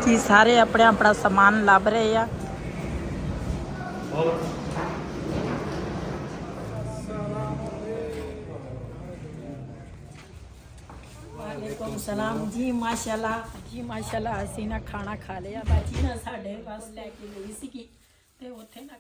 कि सारे अपना अपना समान लभ रहे आ। वालेकुम सलाम जी, माशाल्लाह असी ना खाना खा लिया। बाजी ना साढ़े बस लैके गई सी ते उत्थे ना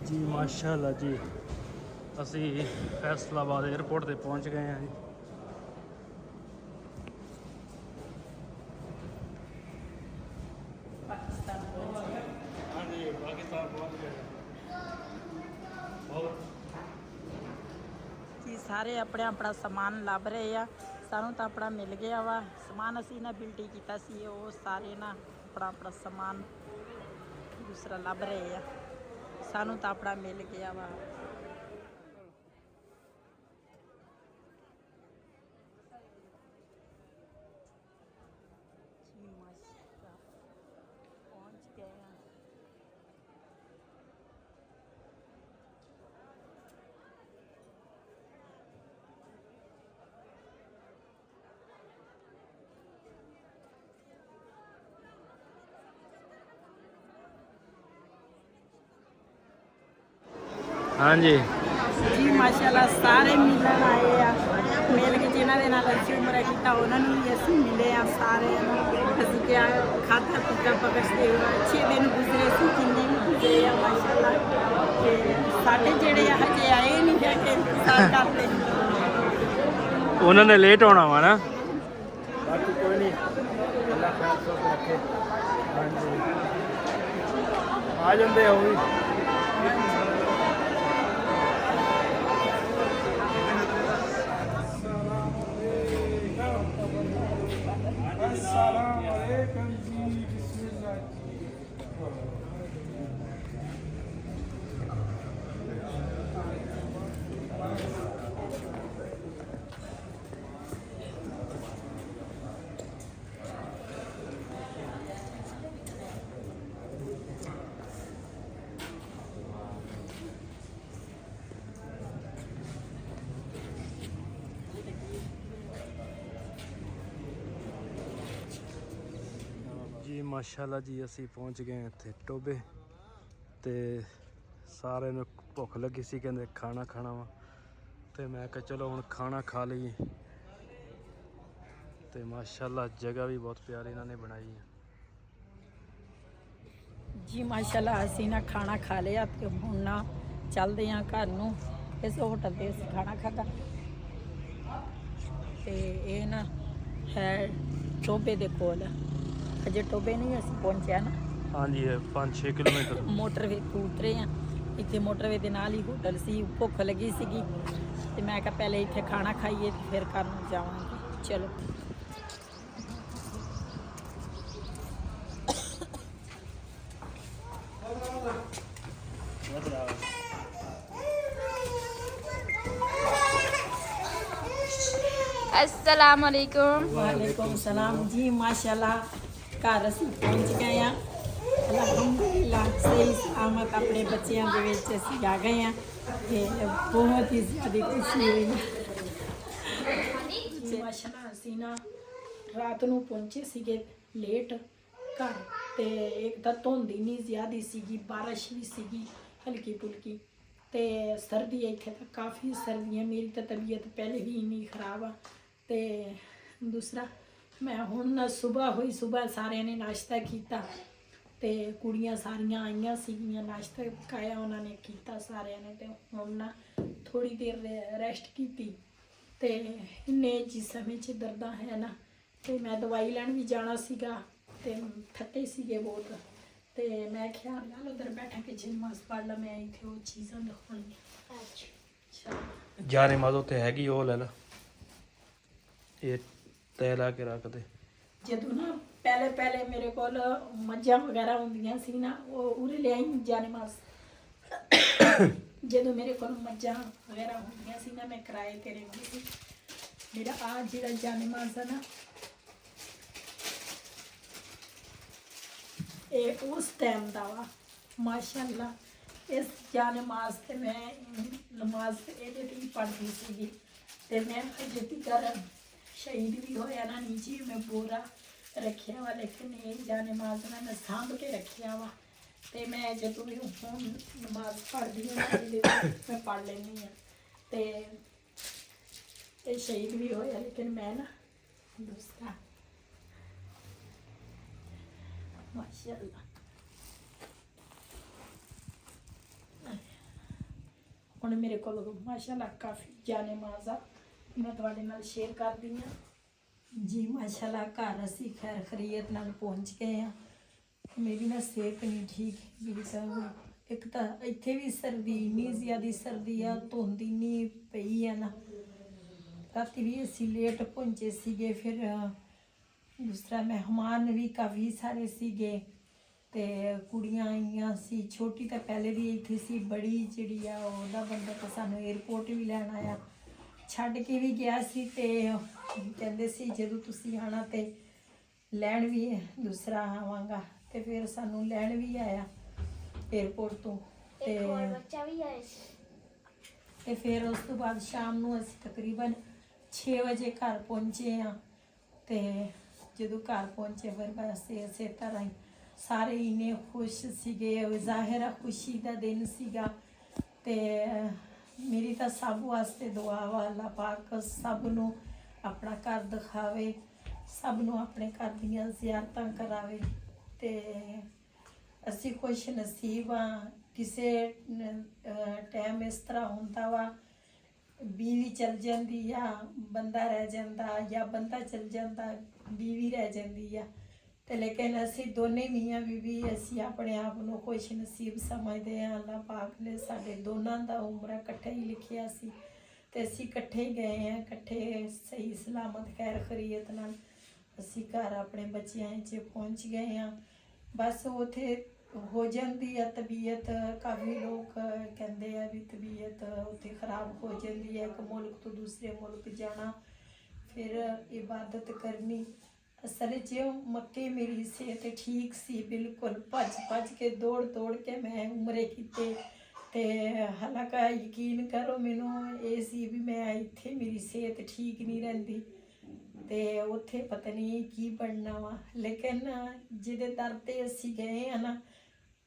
जी माशाल्लाह जी असी फैसलाबाद एयरपोर्ट पे पहुंच गए हैं जी। हाँ जी पाकिस्तान पहुंच गए। कि सारे अपना अपना समान लभ रहे आ। सानू तो अपना मिल गया वा समान। असी ना बिल्टी कीता सी, वो सारे ना अपना अपना समान दूसरा लभ रहे आ। सानू तो अपना मिल गया वा। जी माशाल्लाह पहुंच गए हैं। हाँ जी जी माशाल्लाह सारे मिलन आए आ। मिल के जिन्होंने नाल असी उम्र किया उन्होंने भी असी मिले आ। सारे असी क्या खाता पीता पकड़ते 6 दिन गुजरे सी, किन्ने भी गुजरे आ माशाल्लाह। ते साडे जेड़े हजे आए नहीं जाके इंतजार करते। उन्होंने लेट होना वा ना। बाकी कोई नहीं, अल्लाह खैर सब रखे। हाँ जी आ जाते हो भी। जी माशाल्लाह जी असी पहुंच गए इत्थे टोबे ते सारे नूं भुख लगी सी, कहंदे खाना खाना वा। ते मैं कहा चलो हुण खाना खा लईए। ते माशाल्लाह जगह भी बहुत प्यारी इन्होंने बनाई है। जी माशाल्लाह असी ना खाना खा लिया ते हुण ना चलदे आ घर नूं। इस होटल ते असी खाना खाधा ते ये ना है ਟੋਬੇ ਦੇ ਕੋਲ। ਅਜੇ ਟੋਬੇ ਨਹੀਂ ਅਸੀਂ ਪਹੁੰਚਿਆ ਨਾ, ਹਾਂਜੀ 5-6 ਕਿਲੋਮੀਟਰ। ਮੋਟਰਵੇ ਤੋਂ ਉਤਰੇ ਆ। ਇੱਥੇ ਮੋਟਰਵੇ ਦੇ ਨਾਲ ਹੀ ਹੋਟਲ ਸੀ, ਭੁੱਖ ਲੱਗੀ ਸੀਗੀ ਤੇ ਮੈਂ ਕਿਹਾ ਪਹਿਲੇ ਇੱਥੇ ਖਾਣਾ ਖਾਈਏ ਤੇ ਫਿਰ ਘਰ ਨੂੰ ਜਾਵਾਂਗੇ। ਚਲੋ अस्सलाम वालेकुम। वालेकुम सलाम जी। माशाल्लाह घर ਅਸੀਂ ਪਹੁੰਚ ਗਏ ਆ। ਅਲਹਮਦੁਲਿਲਾ ਸਹੀ ਸਲਾਮਤ ਆਪਣੇ ਬੱਚਿਆਂ ਦੇ ਵਿੱਚ ਅਸੀਂ ਆ ਗਏ ਆ ਤੇ ਬਹੁਤ ਹੀ ਜ਼ਿਆਦਾ ਖੁਸ਼ੀ ਹੋਈ। ਮਾਸ਼ਾਅੱਲਾ ਅਸੀਂ ਨਾ ਰਾਤ ਨੂੰ ਪਹੁੰਚੇ ਸੀਗੇ ਲੇਟ ਘਰ ਤੇ ਇੱਕ ਤਾਂ ਧੁੰਦ ਇੰਨੀ ਜ਼ਿਆਦਾ ਸੀਗੀ, ਬਾਰਿਸ਼ ਵੀ ਸੀਗੀ ਹਲਕੀ ਫੁਲਕੀ ਤੇ ਸਰਦੀ ਇੱਥੇ ਤਾਂ ਕਾਫੀ ਸਰਦੀ ਹੈ। ਮੇਰੀ ਤਾਂ ਤਬੀਅਤ ਪਹਿਲੇ ਹੀ ਇੰਨੀ ਖਰਾਬ ਆ ਤੇ ਦੂਸਰਾ ਮੈਂ ਹੁਣ ਸਵੇਰ ਹੋਈ, ਸਵੇਰ ਸਾਰਿਆਂ ਨੇ ਨਾਸ਼ਤਾ ਕੀਤਾ ਤੇ ਕੁੜੀਆਂ ਸਾਰੀਆਂ ਆਈਆਂ ਸੀਗੀਆਂ, ਨਾਸ਼ਤਾ ਪਕਾਇਆ ਉਹਨਾਂ ਨੇ ਕੀਤਾ ਸਾਰਿਆਂ ਨੇ ਤੇ ਹੁਣ ਨਾ ਥੋੜੀ ਦੇਰ ਰੈਸਟ ਕੀਤੀ ਤੇ ਇੰਨੇ ਜਿਸਮ 'ਚ ਦਰਦਾਂ ਹੈ ਨਾ ਤੇ ਮੈਂ ਦਵਾਈ ਲੈਣ ਵੀ ਜਾਣਾ ਸੀਗਾ ਤੇ ਥੱਕੇ ਸੀਗੇ ਬਹੁਤ ਤੇ ਮੈਂ ਕਿਹਾ ਨਾਲ ਉਧਰ ਬੈਠਾ ਕੇ ਨਮਾਜ਼ ਪੜ੍ਹ ਲਾ, ਮੈਂ ਇੱਥੇ ਉਹ ਚੀਜ਼ਾਂ ਦਿਖਾਉਣੀਆਂ। ਅੱਛਾ ਜਾਰੇ ਮਾਦੋ ਤੇ ਹੈਗੀ, ਉਹ ਲੈ ਲਾ, ਇਹ ਤੈ ਲਾ ਕੇ ਰੱਖ ਦੇ। ਜਦੋਂ ਨਾ ਪਹਿਲੇ ਮੇਰੇ ਕੋਲ ਮੱਝਾਂ ਵਗੈਰਾ ਹੁੰਦੀਆਂ ਸੀ ਨਾ, ਉਹ ਉਰੇ ਲਿਆਈ ਜਾਨਮਾਜ਼। ਜਦੋਂ ਮੇਰੇ ਕੋਲ ਮੱਝਾਂ ਵਗੈਰਾ ਹੁੰਦੀਆਂ ਸੀ ਨਾ, ਮੈਂ ਕਿਰਾਏ ਤੇ ਰਹਿੰਦੀ ਸੀ। ਮੇਰਾ ਆ ਜਿਹੜਾ ਜਾਨਮਾਜ਼ ਆ ਨਾ, ਇਹ ਉਸ ਟਾਈਮ ਦਾ ਵਾ। ਮਾਸ਼ਾਅੱਲਾ ਇਸ ਜਾਨਮਾਜ਼ ਤੇ ਮੈਂ ਨਮਾਜ਼ ਇਹਦੇ ਤੇ ਹੀ ਪੜ੍ਹਦੀ ਸੀਗੀ ਤੇ ਮੈਂ ਅਜੇ ਤੱਕ ਸ਼ਹੀਦ ਵੀ ਹੋਇਆ ਨਾ, ਨੀਚੇ ਮੈਂ ਬੋਰਾ ਰੱਖਿਆ ਵਾ, ਲੇਕਿਨ ਇਹ ਜਾਨਮਾਜ਼ ਨਾ ਮੈਂ ਸਾਂਭ ਕੇ ਰੱਖਿਆ ਵਾ ਤੇ ਮੈਂ ਜਦੋਂ ਵੀ ਹੁਣ ਨਮਾਜ਼ ਪੜ੍ਹਦੀ ਹਾਂ ਇਹਦੇ ਵਿੱਚ ਮੈਂ ਪੜ੍ਹ ਲੈਂਦੀ ਹਾਂ ਤੇ ਇਹ ਸ਼ਹੀਦ ਵੀ ਹੋਇਆ, ਲੇਕਿਨ ਮੈਂ ਨਾ ਦੂਸਰਾ ਮਾਸ਼ਾਅੱਲਾ। ਹੁਣ ਮੇਰੇ ਕੋਲ ਮਾਸ਼ਾਅੱਲਾ ਕਾਫੀ ਜਾਨਮਾਜ਼ ਆ, ਮੈਂ ਤੁਹਾਡੇ ਨਾਲ ਸ਼ੇਅਰ ਕਰਦੀ ਹਾਂ ਜੀ। ਮਾਸ਼ਾਅੱਲਾ ਘਰ ਅਸੀਂ ਖੈਰ ਖਰੀਅਤ ਨਾਲ ਪਹੁੰਚ ਗਏ ਆ। ਮੇਰੀ ਨਾ ਸਿਹਤ ਨਹੀਂ ਠੀਕ ਹੈਗੀ ਤਾਂ ਇੱਕ ਤਾਂ ਇੱਥੇ ਵੀ ਸਰਦੀ ਇੰਨੀ ਜ਼ਿਆਦਾ ਸਰਦੀ ਆ, ਧੁੰਦ ਇੰਨੀ ਪਈ ਆ ਨਾ। ਰਾਤੀ ਵੀ ਅਸੀਂ ਲੇਟ ਪਹੁੰਚੇ ਸੀਗੇ, ਫਿਰ ਦੂਸਰਾ ਮਹਿਮਾਨ ਵੀ ਕਾਫੀ ਸਾਰੇ ਸੀਗੇ ਤੇ ਕੁੜੀਆਂ ਆਈਆਂ ਸੀ। ਛੋਟੀ ਤਾਂ ਪਹਿਲੇ ਵੀ ਇੱਥੇ ਸੀ, ਬੜੀ ਜਿਹੜੀ ਆ ਉਹਦਾ ਬੰਦਾ ਤਾਂ ਸਾਨੂੰ ਏਅਰਪੋਰਟ ਵੀ ਲੈਣ ਆਇਆ, ਛੱਡ ਕੇ ਵੀ ਗਿਆ ਸੀ ਤੇ ਕਹਿੰਦੇ ਸੀ ਜਦੋਂ ਤੁਸੀਂ ਆਣਾ ਤੇ ਲੈਣ ਵੀ ਦੂਸਰਾ ਆਵਾਂਗਾ ਤੇ ਫਿਰ ਸਾਨੂੰ ਲੈਣ ਵੀ ਆਇਆ ਏਅਰਪੋਰਟ ਤੋਂ ਤੇ ਬੱਚਾ ਵੀ ਆਇਆ ਸੀ ਤੇ ਫਿਰ ਉਸ ਤੋਂ ਬਾਅਦ ਸ਼ਾਮ ਨੂੰ ਅਸੀਂ ਤਕਰੀਬਨ 6 ਵਜੇ ਘਰ ਪਹੁੰਚੇ ਆ ਤੇ ਜਦੋਂ ਘਰ ਪਹੁੰਚੇ ਫਿਰ ਬਸ ਇਸੇ ਤਰ੍ਹਾਂ ਹੀ ਸਾਰੇ ਇੰਨੇ ਖੁਸ਼ ਸੀਗੇ। ਜ਼ਾਹਿਰ ਆ ਖੁਸ਼ੀ ਦਾ ਦਿਨ ਸੀਗਾ ਤੇ ਮੇਰੀ ਤਾਂ ਸਭ ਵਾਸਤੇ ਦੁਆ ਵਾ, ਅੱਲਾਹ ਪਾਕ ਸਭ ਨੂੰ ਆਪਣਾ ਘਰ ਦਿਖਾਵੇ, ਸਭ ਨੂੰ ਆਪਣੇ ਘਰ ਦੀਆਂ ਜ਼ਿਆਰਤਾਂ ਕਰਾਵੇ ਤੇ ਅਸੀਂ ਖੁਸ਼ ਨਸੀਬ ਆ। ਕਿਸੇ ਟਾਈਮ ਇਸ ਤਰ੍ਹਾਂ ਹੁੰਦਾ ਵਾ बीवी चल जाती या बंदा रह जाता या बंदा चल जाता बीवी रह जाती है तो लेकिन असी दोने मियाँ बीवी असी अपने आप को खुश नसीब समझते हैं। अल्लाह पाक ने साढ़े दोनों का उम्र इकट्ठे ही लिखिया सी ते असी इकट्ठे गए हैं, इकट्ठे सही सलामत खैर खरीयत नाल असी घर अपने बच्चों च पहुँच गए हैं। बस उथे हो जाती है तबीयत, काफ़ी लोग कहते हैं भी तबीयत उत्थे ख़राब हो जाती है, एक मुल्क तो दूसरे मुल्क जाना फिर इबादत करनी। असल च मक्के मेरी सेहत ठीक सी बिल्कुल, भज के दौड़ के मैं उमरे कीते ते हालांकि यकीन करो मैनू ये सी भी मैं इत्थे मेरी सेहत ठीक नहीं रहिंदी ते उत्थे पता नहीं की बनना वा, लेकिन जिहदे दर ते असीं गए हैं ना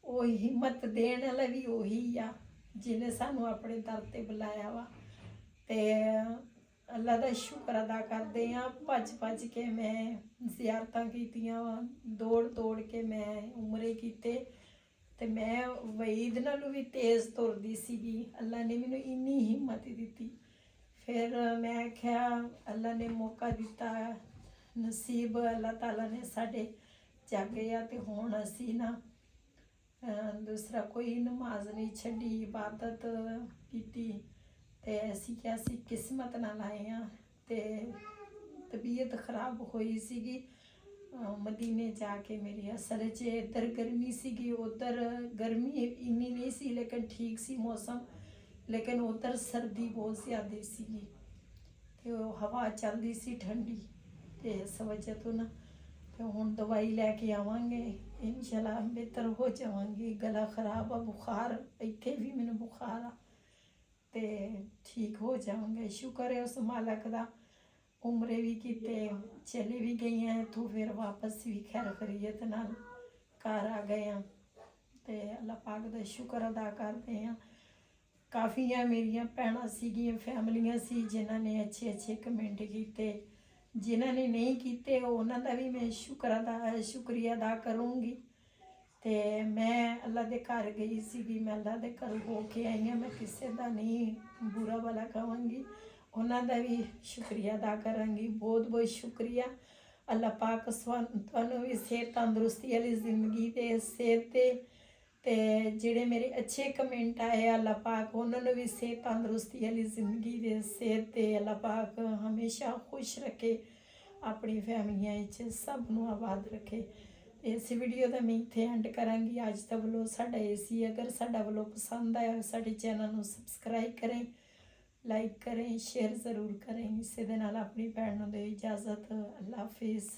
ਉਹ ਹਿੰਮਤ ਦੇਣ ਵਾਲਾ ਵੀ ਉਹੀ ਆ ਜਿਹਨੇ ਸਾਨੂੰ ਆਪਣੇ ਦਰ ਤੇ ਬੁਲਾਇਆ ਵਾ ਤੇ ਅੱਲਾ ਦਾ ਸ਼ੁਕਰ ਅਦਾ ਕਰਦੇ ਆ। ਭੱਜ ਕੇ ਮੈਂ ਜ਼ਿਆਰਤਾਂ ਕੀਤੀਆਂ ਵਾ, ਦੌੜ ਕੇ ਮੈਂ ਉਮਰੇ ਕੀਤੇ ਤੇ ਮੈਂ ਵਈਦ ਨਾਲੋਂ ਵੀ ਤੇਜ਼ ਤੁਰਦੀ ਸੀਗੀ। ਅੱਲਾ ਨੇ ਮੈਨੂੰ ਇੰਨੀ ਹਿੰਮਤ ਦਿੱਤੀ। ਫਿਰ ਮੈਂ ਆਖਿਆ ਅੱਲਾ ਨੇ ਮੌਕਾ ਦਿੱਤਾ ਨਸੀਬ ਅੱਲਾਹ ਤਾਲਾ ਨੇ ਸਾਡੇ ਜਾਗੇ ਆ ਤੇ ਹੁਣ ਅਸੀਂ ਨਾ ਦੂਸਰਾ ਕੋਈ ਨਮਾਜ਼ ਨਹੀਂ ਛੱਡੀ, ਇਬਾਦਤ ਕੀਤੀ ਤੇ ਅਸੀਂ ਕਿਹਾ ਸੀ ਕਿਸਮਤ ਨਾਲ ਆਏ ਆ। ਤੇ ਤਬੀਅਤ ਖਰਾਬ ਹੋਈ ਸੀਗੀ ਮਦੀਨੇ ਜਾ ਕੇ ਮੇਰੀ। ਅਸਲ 'ਚ ਇੱਧਰ ਗਰਮੀ ਸੀਗੀ, ਉੱਧਰ ਗਰਮੀ ਇੰਨੀ ਨਹੀਂ ਸੀ ਲੇਕਿਨ ਠੀਕ ਸੀ ਮੌਸਮ, ਲੇਕਿਨ ਉੱਧਰ ਸਰਦੀ ਬਹੁਤ ਜ਼ਿਆਦਾ ਸੀਗੀ ਤੇ ਉਹ ਹਵਾ ਚੱਲਦੀ ਸੀ ਠੰਡੀ, ਤੇ ਇਸ ਵਜ੍ਹਾ ਤੋਂ ਨਾ ਤੇ ਹੁਣ ਦਵਾਈ ਲੈ ਕੇ ਆਵਾਂਗੇ, ਇਨਸ਼ਾਅੱਲਾ ਬਿਹਤਰ ਹੋ ਜਾਵਾਂਗੀ। ਗਲਾ ਖਰਾਬ ਆ, ਬੁਖਾਰ ਇੱਥੇ ਵੀ ਮੈਨੂੰ ਬੁਖਾਰ ਆ ਤੇ ਠੀਕ ਹੋ ਜਾਵਾਂਗੇ। ਸ਼ੁਕਰ ਹੈ ਉਸ ਮਾਲਕ ਦਾ, ਉਮਰੇ ਵੀ ਕੀਤੇ, ਚਲੇ ਵੀ ਗਈਆਂ ਇੱਥੋਂ, ਫਿਰ ਵਾਪਸ ਵੀ ਖੈਰ ਖਰੀਅਤ ਨਾਲ ਘਰ ਆ ਗਏ ਆ ਤੇ ਅੱਲਾਹ ਪਾਕ ਦਾ ਸ਼ੁਕਰ ਅਦਾ ਕਰਦੇ ਆ। ਕਾਫੀਆਂ ਮੇਰੀਆਂ ਭੈਣਾਂ ਸੀਗੀਆਂ, ਫੈਮਲੀਆਂ ਸੀ ਜਿਨ੍ਹਾਂ ਨੇ ਅੱਛੇ ਕਮੈਂਟ ਕੀਤੇ, ਜਿਨ੍ਹਾਂ ਨੇ ਨਹੀਂ ਕੀਤੇ ਉਹਨਾਂ ਦਾ ਵੀ ਮੈਂ ਸ਼ੁਕਰੀਆ ਅਦਾ ਕਰੂੰਗੀ। ਤੇ ਮੈਂ ਅੱਲਾ ਦੇ ਘਰ ਗਈ ਸੀਗੀ, ਮੈਂ ਅੱਲਾ ਦੇ ਘਰ ਹੋ ਕੇ ਆਈ ਹਾਂ, ਮੈਂ ਕਿਸੇ ਦਾ ਨਹੀਂ ਬੁਰਾ ਭਲਾ ਕਹਾਂਗੀ, ਉਹਨਾਂ ਦਾ ਵੀ ਸ਼ੁਕਰੀਆ ਅਦਾ ਕਰਾਂਗੀ। ਬਹੁਤ ਸ਼ੁਕਰੀਆ। ਅੱਲਾ ਪਾਕ ਤੁਹਾਨੂੰ ਵੀ ਸਿਹਤ ਤੰਦਰੁਸਤੀ ਵਾਲੀ ਜ਼ਿੰਦਗੀ ਦੇ ਸਿਹਤ ਤੇ ਜਿਹੜੇ ਮੇਰੇ ਅੱਛੇ ਕਮੈਂਟ ਆਏ ਅੱਲਾ ਪਾਕ ਉਹਨਾਂ ਨੂੰ ਵੀ ਸਿਹਤ ਤੰਦਰੁਸਤੀ ਵਾਲੀ ਜ਼ਿੰਦਗੀ ਦੇ ਸਿਹਤ ਤੇ ਅੱਲਾ ਪਾਕ ਹਮੇਸ਼ਾ ਖੁਸ਼ ਰੱਖੇ, ਆਪਣੀ ਫੈਮਲੀਆਂ ਵਿੱਚ ਸਭ ਨੂੰ ਆਬਾਦ ਰੱਖੇ। ਇਸ ਵੀਡੀਓ ਦਾ ਮੈਂ ਇੱਥੇ ਐਂਡ ਕਰਾਂਗੀ। ਅੱਜ ਦਾ ਵਲੋਗ ਸਾਡਾ ਇਹ ਸੀ। ਅਗਰ ਸਾਡਾ ਵਲੋਗ ਪਸੰਦ ਆਇਆ ਸਾਡੇ ਚੈਨਲ ਨੂੰ ਸਬਸਕ੍ਰਾਈਬ ਕरें, ਲਾਈਕ करें, शेयर ज़रूर करें। इसी दे नाल अपनी भैन नूं दे इजाज़त। अल्लाह हाफिज़।